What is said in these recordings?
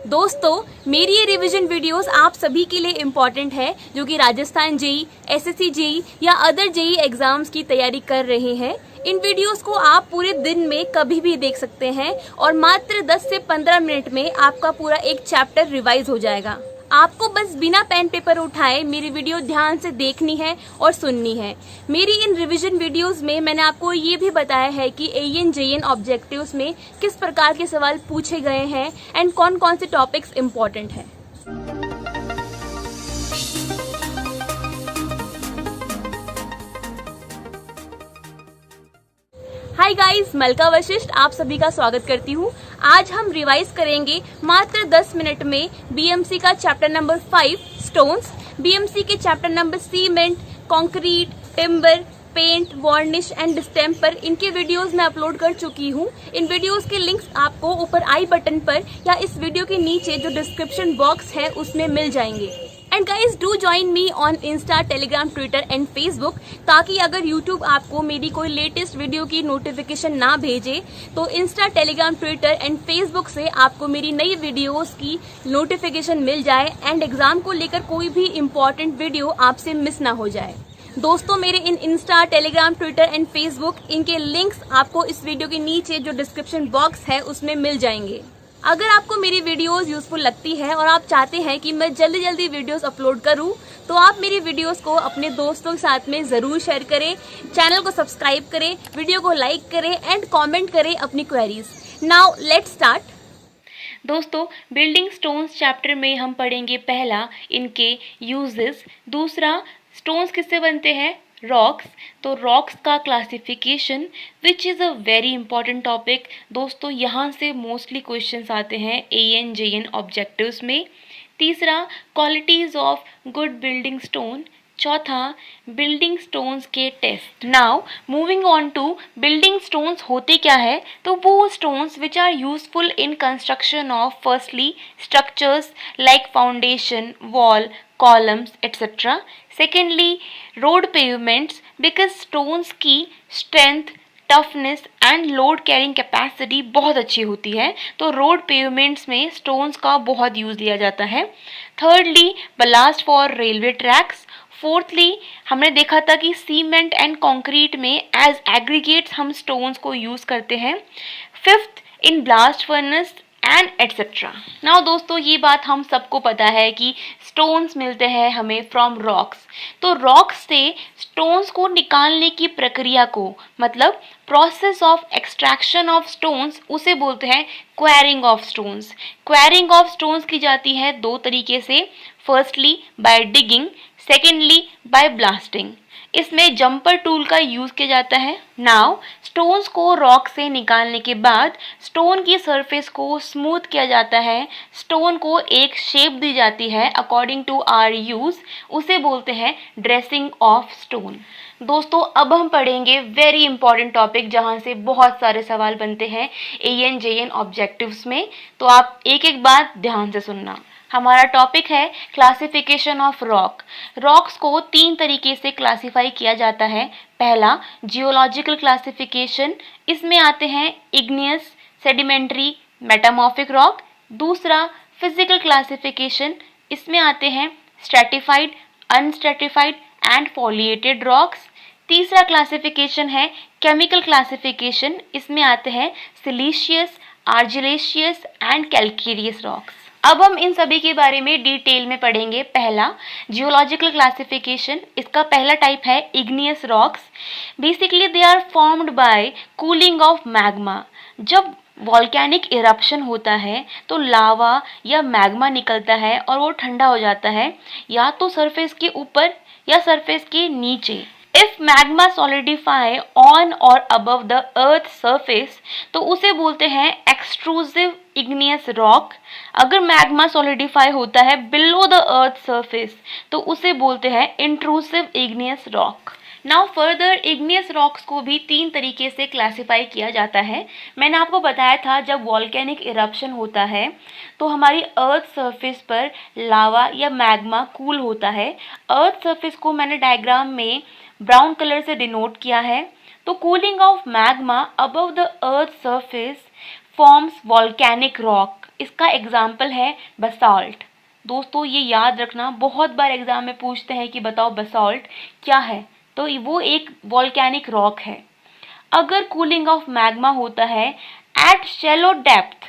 दोस्तों, मेरी ये रिवीजन वीडियोस आप सभी के लिए इम्पॉर्टेंट है जो कि राजस्थान जेई, एसएससी जेई या अदर जेई एग्जाम्स की तैयारी कर रहे हैं। इन वीडियोस को आप पूरे दिन में कभी भी देख सकते हैं और मात्र 10 से 15 मिनट में आपका पूरा एक चैप्टर रिवाइज हो जाएगा। आपको बस बिना पेन पेपर उठाए मेरी वीडियो ध्यान से देखनी है और सुननी है। मेरी इन रिवीजन वीडियोस में मैंने आपको ये भी बताया है कि एएन जेईएन ऑब्जेक्टिव्स में किस प्रकार के सवाल पूछे गए हैं एंड कौन कौन से टॉपिक्स इम्पोर्टेंट हैं। हाय गाइस, मलका वशिष्ठ आप सभी का स्वागत करती हूँ। आज हम रिवाइज करेंगे मात्र 10 मिनट में बीएमसी का चैप्टर नंबर 5 स्टोन्स, बीएमसी के chapter number cement, concrete, timber, paint, varnish and distemper. इनके वीडियोस मैं अपलोड कर चुकी हूँ। इन वीडियोस के लिंक्स आपको ऊपर आई बटन पर या इस वीडियो के नीचे जो डिस्क्रिप्शन बॉक्स है उसमें मिल जाएंगे। And guys do join me on Insta, Telegram, Twitter and Facebook, ताकि अगर यूट्यूब आपको मेरी कोई लेटेस्ट वीडियो की नोटिफिकेशन ना भेजे तो Insta, Telegram, Twitter and Facebook से आपको मेरी नई वीडियोस की नोटिफिकेशन मिल जाए एंड एग्जाम को लेकर कोई भी इम्पोर्टेंट वीडियो आपसे मिस ना हो जाए। दोस्तों, मेरे इन Insta, Telegram, Twitter and Facebook इनके लिंक्स आपको इस वीडियो के नीचे जो डिस्क्रिप्शन बॉक्स है उसमें मिल जाएंगे। अगर आपको मेरी वीडियोस यूजफुल लगती है और आप चाहते हैं कि मैं जल्दी जल्दी वीडियोस अपलोड करूं, तो आप मेरी वीडियोस को अपने दोस्तों के साथ में जरूर शेयर करें, चैनल को सब्सक्राइब करें, वीडियो को लाइक करें एंड कमेंट करें अपनी क्वेरीज। Now let's start. दोस्तों, बिल्डिंग स्टोन्स चैप्टर में हम पढ़ेंगे पहला इनके यूजेस, दूसरा स्टोन्स किससे बनते हैं, रॉक्स। तो रॉक्स का classification which is a very important topic. दोस्तों, यहाँ से मोस्टली क्वेश्चंस आते हैं एएन जेईएन ऑब्जेक्टिव्स में। तीसरा, qualities of good building stone. चौथा, बिल्डिंग स्टोन्स के test. Now moving on to building stones होते क्या है, तो वो stones which are useful in construction of firstly structures like foundation, wall, columns etcetera. Secondly, road pavements, because stones की strength, toughness and load carrying capacity बहुत अच्छी होती है, तो रोड पेवमेंट्स में स्टोन्स का बहुत यूज़ लिया जाता है। Thirdly, blast for railway tracks. Fourthly, हमने देखा था कि सीमेंट एंड कंक्रीट में एज एग्रीगेट्स हम स्टोन्स को यूज़ करते हैं। Fifth, in blast furnace and etcetera. Now दोस्तों, ये बात हम सबको पता है कि स्टोन्स मिलते हैं हमें फ्रॉम रॉक्स। तो रॉक्स से स्टोन्स को निकालने की प्रक्रिया को, मतलब process of extraction of stones, उसे बोलते हैं quarrying of stones. Quarrying of stones की जाती है दो तरीके से, firstly by digging, secondly by blasting. इसमें जंपर टूल का यूज़ किया जाता है। नाउ स्टोन्स को रॉक से निकालने के बाद स्टोन की सरफेस को स्मूथ किया जाता है, स्टोन को एक शेप दी जाती है अकॉर्डिंग टू आवर यूज़, उसे बोलते हैं ड्रेसिंग ऑफ स्टोन। दोस्तों, अब हम पढ़ेंगे वेरी इंपॉर्टेंट टॉपिक जहाँ से बहुत सारे सवाल बनते हैं एएन जेईएन ऑब्जेक्टिव्स में, तो आप एक एक बात ध्यान से सुनना। हमारा टॉपिक है क्लासिफिकेशन ऑफ रॉक। रॉक्स को 3 तरीके से क्लासिफाई किया जाता है। पहला, जियोलॉजिकल क्लासिफिकेशन, इसमें आते हैं इग्नियस, सेडिमेंट्री, मेटामॉर्फिक रॉक। दूसरा, फिजिकल क्लासिफिकेशन, इसमें आते हैं स्ट्रैटिफाइड, अनस्ट्रैटिफाइड एंड फॉलिएटेड रॉक्स। तीसरा क्लासिफिकेशन है केमिकल क्लासिफिकेशन, इसमें आते हैं सिलीशियस, आर्जिलेशियस एंड कैल्केरियस रॉक्स। अब हम इन सभी के बारे में डिटेल में पढ़ेंगे। पहला, जियोलॉजिकल क्लासिफिकेशन, इसका पहला टाइप है igneous rocks. Basically they are formed by cooling of magma. जब वॉल्केनिक इरप्शन होता है तो लावा या मैग्मा निकलता है और वो ठंडा हो जाता है, या तो सरफेस के ऊपर या सरफेस के नीचे। इफ मैग्मा सॉलिडिफाई ऑन और अबव द अर्थ सरफेस, तो उसे बोलते हैं एक्सट्रूसिव इग्नियस रॉक। अगर मैग्मा सॉलिडिफाई होता है बिलो द अर्थ सरफेस, तो उसे बोलते हैं intrusive igneous rock. Now further, igneous rocks को भी 3 तरीके से क्लासिफाई किया जाता है। मैंने आपको बताया था जब वॉल्केनिक इरप्शन होता है तो हमारी अर्थ सरफेस पर लावा या मैग्मा कूल होता है। अर्थ सरफेस को मैंने डायग्राम में ब्राउन कलर से डिनोट किया है। तो cooling of magma above the earth surface forms volcanic rock इसका एग्जाम्पल है बसाल्ट। दोस्तों ये याद रखना, बहुत बार एग्जाम में पूछते हैं कि बताओ बसाल्ट क्या है, तो वो एक वॉल्केनिक रॉक है। अगर कूलिंग ऑफ मैग्मा होता है at shallow depth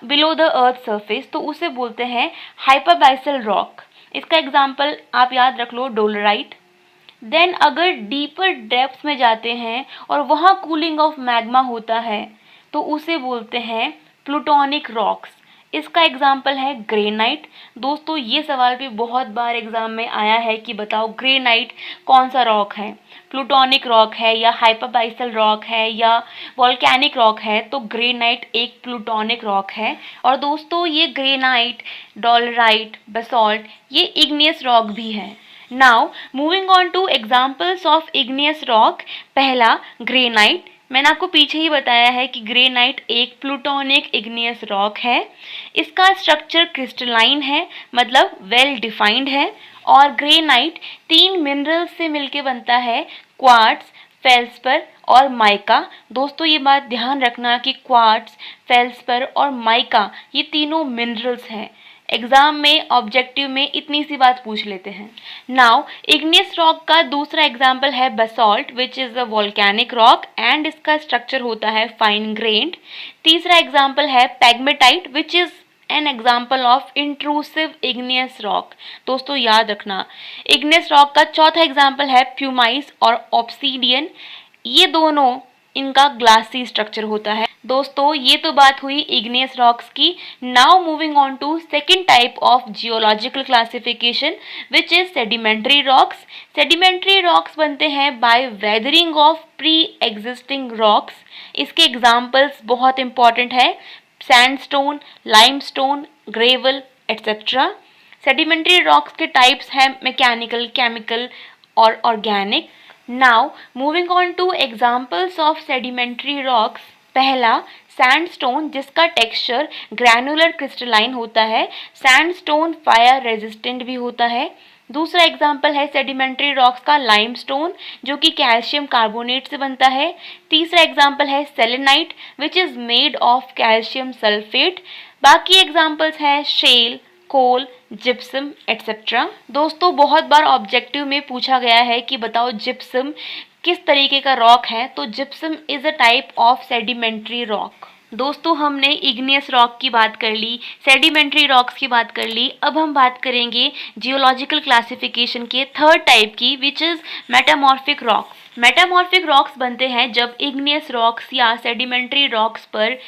below the earth surface, तो उसे बोलते हैं हाइपरबाइसल रॉक। इसका एग्जाम्पल आप याद रख लो, डोलराइट। देन अगर डीपर डेप्थ में जाते हैं और वहाँ कूलिंग ऑफ मैग्मा होता है तो उसे बोलते हैं प्लूटोनिक रॉक्स। इसका एग्जाम्पल है ग्रेनाइट। दोस्तों ये सवाल भी बहुत बार एग्जाम में आया है कि बताओ ग्रेनाइट कौन सा रॉक है, प्लूटोनिक रॉक है या हाइपरबाइसल रॉक है या वॉल्केनिक रॉक है। तो ग्रेनाइट एक प्लूटोनिक रॉक है। और दोस्तों ये ग्रेनाइट, डॉलराइट, बसॉल्ट ये इग्नियस रॉक भी है। Now moving on to examples of igneous rock. पहला ग्रेनाइट, मैंने आपको पीछे ही बताया है कि ग्रेनाइट एक प्लूटोनिक इग्नियस रॉक है। इसका स्ट्रक्चर क्रिस्टलाइन है, मतलब वेल डिफाइंड है। और ग्रेनाइट 3 मिनरल्स से मिलके बनता है, क्वार्ट्ज, फेल्सपर और माइका। दोस्तों ये बात ध्यान रखना कि क्वार्ट्ज, फेल्सपर और माइका ये तीनों मिनरल्स हैं। एग्जाम में ऑब्जेक्टिव में इतनी सी बात पूछ लेते हैं। नाउ इग्नियस रॉक का दूसरा एग्जाम्पल है basalt which is a volcanic rock and इसका स्ट्रक्चर होता है फाइन ग्रेन्ड। तीसरा एग्जाम्पल है pegmatite which is an example of intrusive igneous rock. दोस्तों याद रखना, इग्नियस रॉक का चौथा एग्जाम्पल है प्यूमाइस और ऑब्सीडियन। ये दोनों इनका ग्लासी स्ट्रक्चर होता है। दोस्तों ये तो बात हुई इग्नियस रॉक्स की। Now moving on to second type of geological classification which is sedimentary rocks. Sedimentary rocks बनते हैं by weathering of pre existing rocks. इसके एग्जाम्पल्स बहुत इंपॉर्टेंट है, sandstone, limestone, gravel etcetera. Sedimentary rocks के types हैं mechanical, chemical और organic. Now moving on to examples of sedimentary rocks. पहला sandstone जिसका टेक्सचर ग्रैनुलर क्रिस्टलाइन होता है। सैंडस्टोन फायर रेजिस्टेंट भी होता है। दूसरा एग्जाम्पल है सेडिमेंट्री रॉक्स का लाइमस्टोन जो कि कैल्शियम कार्बोनेट से बनता है। तीसरा एग्जाम्पल है selenite which is made of calcium sulphate. बाकी एग्जाम्पल्स हैं शेल, कोल, जिप्सम एटसेट्रा। दोस्तों बहुत बार ऑब्जेक्टिव में पूछा गया है कि बताओ जिप्सम किस तरीके का रॉक है, तो gypsum is a type of sedimentary rock. दोस्तों हमने इग्नियस रॉक की बात कर ली, सेडिमेंट्री रॉक्स की बात कर ली। अब हम बात करेंगे जियोलॉजिकल क्लासिफिकेशन के थर्ड टाइप की which is metamorphic rocks. Metamorphic rocks बनते हैं जब इग्नियस रॉक्स या सेडिमेंट्री रॉक्स पर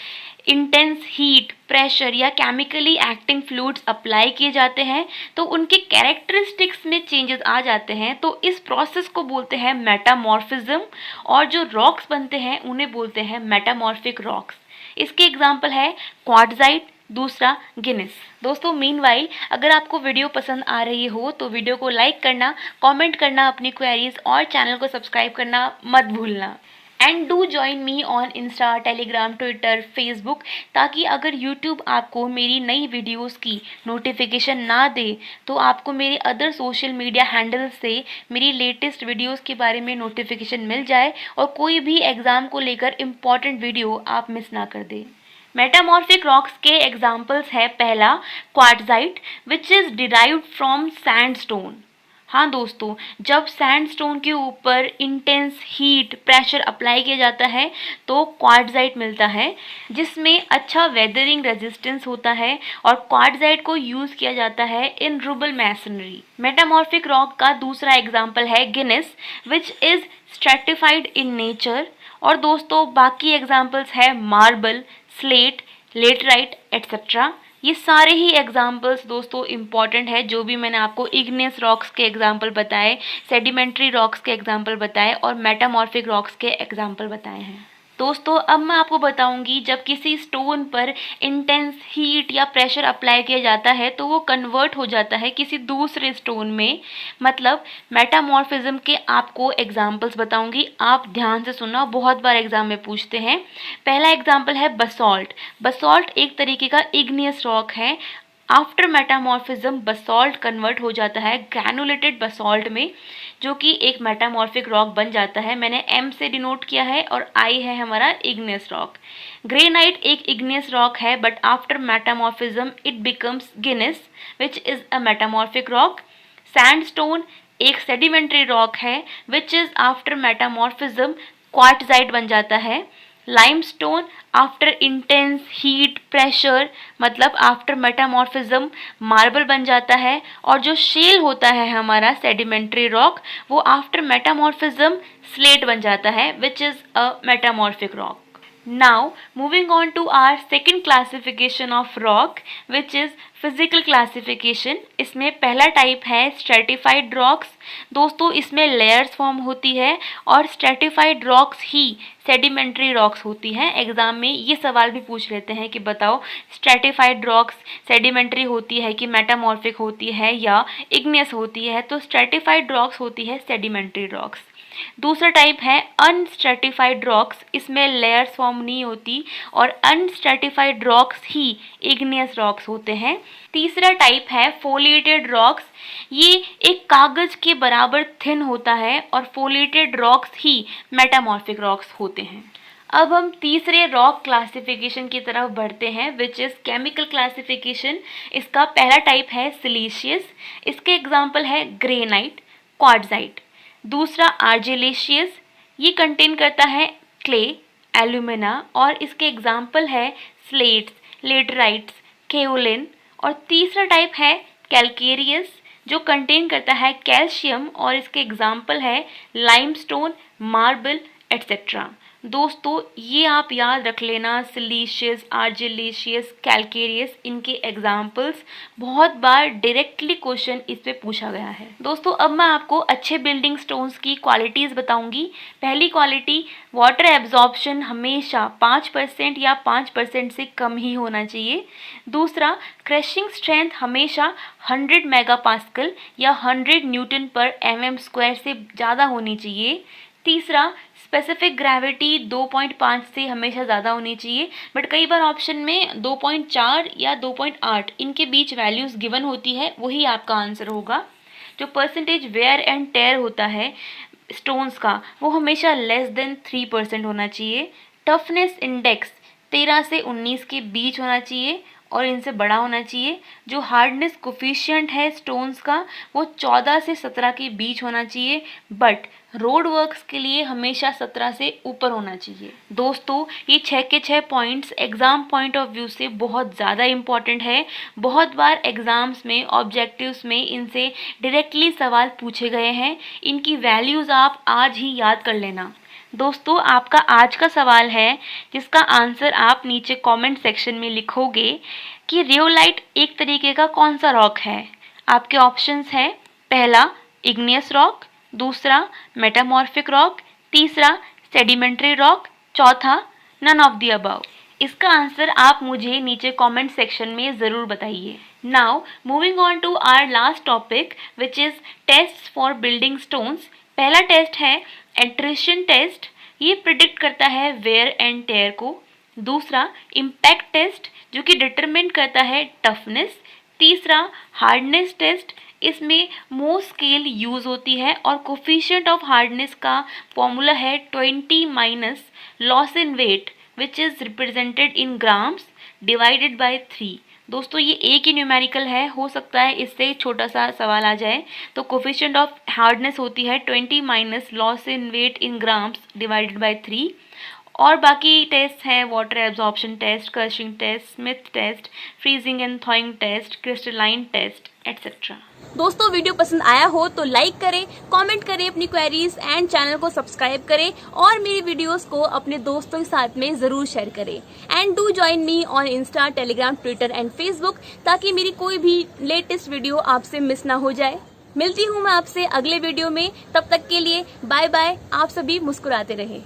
इंटेंस हीट, प्रेशर या केमिकली एक्टिंग फ्लूइड्स अप्लाई किए जाते हैं तो उनके कैरेक्टरिस्टिक्स में चेंजेस आ जाते हैं। तो इस प्रोसेस को बोलते हैं मेटामॉर्फिज्म और जो रॉक्स बनते हैं उन्हें बोलते हैं मेटामॉर्फिक रॉक्स। इसके एग्जाम्पल है क्वार्ट्जाइट, दूसरा गिनेस। दोस्तों मीनवाइल अगर आपको वीडियो पसंद आ रही हो तो वीडियो को लाइक करना, कमेंट करना अपनी क्वेरीज और चैनल को सब्सक्राइब करना मत भूलना। And do join me on Insta, Telegram, Twitter, Facebook, ताकि अगर यूट्यूब आपको मेरी नई वीडियोस की नोटिफिकेशन ना दे तो आपको मेरे अदर सोशल मीडिया हैंडल्स से मेरी लेटेस्ट वीडियोस के बारे में नोटिफिकेशन मिल जाए और कोई भी एग्ज़ाम को लेकर इम्पॉर्टेंट वीडियो आप मिस ना कर दें। मेटामॉर्फिक रॉक्स के एग्जाम्पल्स है, पहला quartzite which is derived from sandstone. हाँ दोस्तों, जब सैंडस्टोन के ऊपर इंटेंस हीट, प्रेशर अप्लाई किया जाता है तो क्वार्ट्जाइट मिलता है जिसमें अच्छा वेदरिंग रेजिस्टेंस होता है और क्वार्ट्जाइट को यूज़ किया जाता है इन रूबल मैसनरी। मेटामॉर्फिक रॉक का दूसरा एग्जाम्पल है Guinness which is stratified in nature. और दोस्तों बाकी एग्जाम्पल्स है मार्बल, स्लेट, लेटराइट एटसेट्रा। ये सारे ही एग्जाम्पल्स दोस्तों इम्पॉर्टेंट है, जो भी मैंने आपको इग्नियस रॉक्स के एग्जाम्पल बताए, सेडिमेंट्री रॉक्स के एग्जाम्पल बताए और मेटामॉर्फिक रॉक्स के एग्जाम्पल बताए हैं। दोस्तों अब मैं आपको बताऊंगी जब किसी स्टोन पर इंटेंस हीट या प्रेशर अप्लाई किया जाता है तो वो कन्वर्ट हो जाता है किसी दूसरे स्टोन में, मतलब मेटामॉर्फिज्म के आपको एग्जाम्पल्स बताऊंगी। आप ध्यान से सुनना, बहुत बार एग्जाम में पूछते हैं। पहला एग्जाम्पल है बसॉल्ट। बसॉल्ट एक तरीके का इग्नियस रॉक है। आफ्टर मेटामॉर्फिज्म बसॉल्ट कन्वर्ट हो जाता है ग्रैनुलेटेड बसॉल्ट में, जो कि एक मेटामॉर्फिक रॉक बन जाता है। मैंने M से डिनोट किया है और I है हमारा इग्नियस रॉक। ग्रेनाइट एक इग्नियस रॉक है, but after metamorphism it becomes Guinness which is a metamorphic rock. Sandstone एक सेडिमेंट्री रॉक है which is after metamorphism quartzite बन जाता है। Limestone after intense heat pressure मतलब आफ्टर मेटामॉर्फिज्म मार्बल बन जाता है। और जो शेल होता है हमारा सेडिमेंट्री रॉक, वो आफ्टर मेटामॉर्फिज्म स्लेट बन जाता है विच is a metamorphic rock. Now moving on to our second classification of rock which is physical classification। इसमें पहला टाइप है stratified rocks। दोस्तों इसमें layers फॉर्म होती है और stratified rocks ही sedimentary rocks होती हैं। एग्जाम में ये सवाल भी पूछ लेते हैं कि बताओ stratified rocks sedimentary होती है कि metamorphic होती है या igneous होती है, तो stratified rocks होती है sedimentary rocks। दूसरा टाइप है अनस्ट्रेटिफाइड रॉक्स। इसमें लेयर्स फॉर्म नहीं होती और अनस्ट्रेटिफाइड रॉक्स ही इग्नियस रॉक्स होते हैं। तीसरा टाइप है फोलिएटेड रॉक्स। ये एक कागज के बराबर थिन होता है और फोलिएटेड रॉक्स ही मेटामॉर्फिक रॉक्स होते हैं। अब हम तीसरे रॉक क्लासिफिकेशन की तरफ बढ़ते हैं विच इज़ केमिकल क्लासिफिकेशन। इसका पहला टाइप है सिलीशियस। इसके एग्जाम्पल है ग्रेनाइट, क्वार्टजाइट। दूसरा आर्जिलेशियस, ये कंटेन करता है क्ले, एल्यूमिना और इसके एग्जाम्पल है स्लेट्स, लेटराइट्स, केओलिन। और तीसरा टाइप है कैलकेरियस जो कंटेन करता है कैल्शियम और इसके एग्जाम्पल है लाइमस्टोन, मार्बल एट्सेट्रा। दोस्तों ये आप याद रख लेना, सिलीशियस, आर्जिलेशियस, कैलकेरियस, इनके एग्जाम्पल्स बहुत बार डायरेक्टली क्वेश्चन इस पे पूछा गया है। दोस्तों अब मैं आपको अच्छे बिल्डिंग स्टोन्स की क्वालिटीज़ बताऊंगी। पहली क्वालिटी, वाटर एब्जॉर्प्शन हमेशा 5% या 5% से कम ही होना चाहिए। दूसरा, क्रशिंग स्ट्रेंथ हमेशा 100 मेगापास्कल या 100 न्यूटन पर mm² से ज़्यादा होनी चाहिए। तीसरा, स्पेसिफिक ग्रेविटी 2.5 से हमेशा ज़्यादा होनी चाहिए, बट कई बार ऑप्शन में 2.4 या 2.8 इनके बीच वैल्यूज़ गिवन होती है, वही आपका आंसर होगा। जो परसेंटेज वेयर एंड टेयर होता है स्टोन्स का, वो हमेशा लेस देन 3% होना चाहिए। टफनेस इंडेक्स 13 से 19 के बीच होना चाहिए और इनसे बड़ा होना चाहिए। जो हार्डनेस कोफिशिएंट है स्टोन्स का, वो 14 से 17 के बीच होना चाहिए, बट रोड वर्क्स के लिए हमेशा 17 से ऊपर होना चाहिए। दोस्तों ये 6 के 6 points exam point of view से बहुत ज़्यादा इम्पॉर्टेंट है। बहुत बार एग्ज़ाम्स में, ऑब्जेक्टिव्स में इनसे डायरेक्टली सवाल पूछे गए हैं। इनकी वैल्यूज़ आप आज ही याद कर लेना। दोस्तों आपका आज का सवाल है जिसका आंसर आप नीचे कमेंट सेक्शन में लिखोगे कि रियोलाइट एक तरीके का कौन सा रॉक है। आपके ऑप्शंस हैं, पहला इग्नियस रॉक, दूसरा मेटामॉर्फिक रॉक, तीसरा सेडिमेंट्री रॉक, चौथा नन ऑफ द अबव। इसका आंसर आप मुझे नीचे कमेंट सेक्शन में ज़रूर बताइए। Now moving on to our last topic which is test for building stones. पहला टेस्ट है एट्रिशन टेस्ट, ये प्रिडिक्ट करता है वेयर एंड टेयर को। दूसरा इम्पैक्ट टेस्ट जो कि डिटरमिन करता है टफनेस। तीसरा हार्डनेस टेस्ट, इसमें मोर स्केल यूज़ होती है और कोफिशिएंट ऑफ हार्डनेस का फॉर्मूला है 20 minus loss in weight which is represented in grams divided by 3। दोस्तों ये एक ही न्यूमेरिकल है, हो सकता है इससे छोटा सा सवाल आ जाए। तो कोफिशिएंट ऑफ हार्डनेस होती है 20 minus loss in weight in grams divided by 3। और बाकी टेस्ट हैं water absorption test, crushing test, Smith test, freezing and thawing test, crystalline test etcetera. दोस्तों वीडियो पसंद आया हो तो लाइक करें, कमेंट करें अपनी क्वेरीज एंड चैनल को सब्सक्राइब करें और मेरी वीडियोस को अपने दोस्तों के साथ में जरूर शेयर करें। And do join me on Insta, Telegram, Twitter and Facebook ताकि मेरी कोई भी लेटेस्ट वीडियो आपसे मिस ना हो जाए। मिलती हूँ मैं आपसे अगले वीडियो में, तब तक के लिए बाय बाय। आप सभी मुस्कुराते रहें।